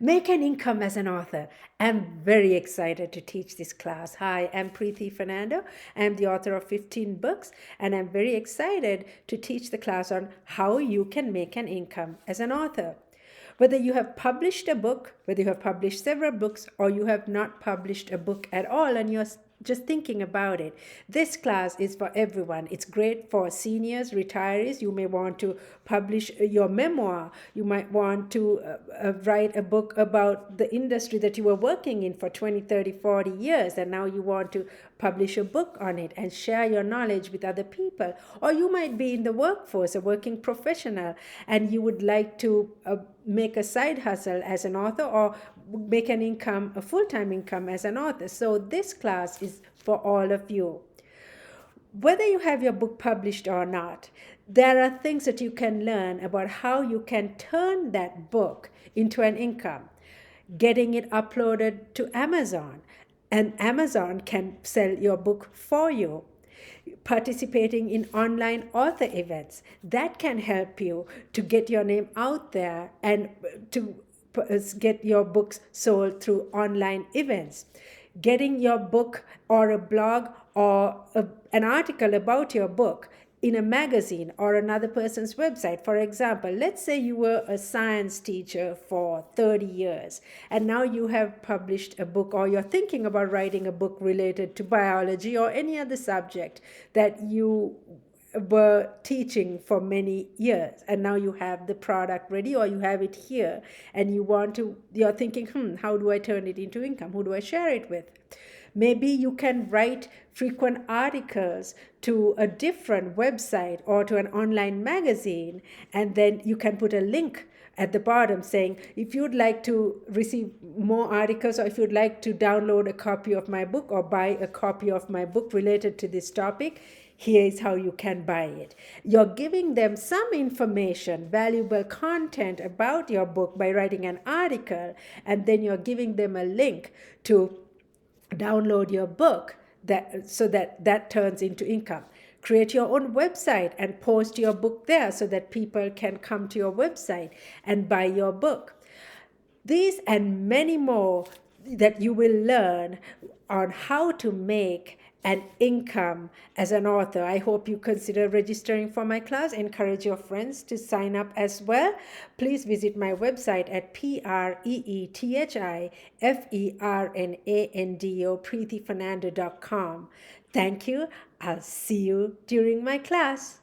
Make an income as an author. I'm very excited to teach this class. Hi, I'm Preethi Fernando. I'm the author of 15 books, and I'm very excited to teach the class on how you can make an income as an author. Whether you have published a book, whether you have published several books, or you have not published a book at all and you're just thinking about it. This class is for everyone. It's great for seniors, retirees. You may want to publish your memoir. You might want to write a book about the industry that you were working in for 20, 30, 40 years, and now you want to publish a book on it and share your knowledge with other people. Or you might be in the workforce, a working professional, and you would like to make a side hustle as an author or make an income, a full-time income as an author. So this class is for all of you. Whether you have your book published or not, there are things that you can learn about how you can turn that book into an income. Getting it uploaded to Amazon, and Amazon can sell your book for you. Participating in online author events, that can help you to get your name out there and to get your books sold through online events. Getting your book or a blog or an article about your book in a magazine or another person's website. For example, let's say you were a science teacher for 30 years and now you have published a book, or you're thinking about writing a book related to biology or any other subject that you were teaching for many years, and now you have the product ready or you have it here and you're thinking, how do I turn it into income? Who do I share it with? Maybe you can write frequent articles to a different website or to an online magazine, and then you can put a link at the bottom saying, if you'd like to receive more articles, or if you'd like to download a copy of my book or buy a copy of my book related to this topic, here is how you can buy it. You're giving them some information, valuable content about your book by writing an article, and then you're giving them a link to download your book so that turns into income. Create your own website and post your book there so that people can come to your website and buy your book. These and many more that you will learn on how to make an income as an author. I hope you consider registering for my class. Encourage your friends to sign up as well. Please visit my website at PreethiFernando, preethifernando.com. Thank you. I'll see you during my class.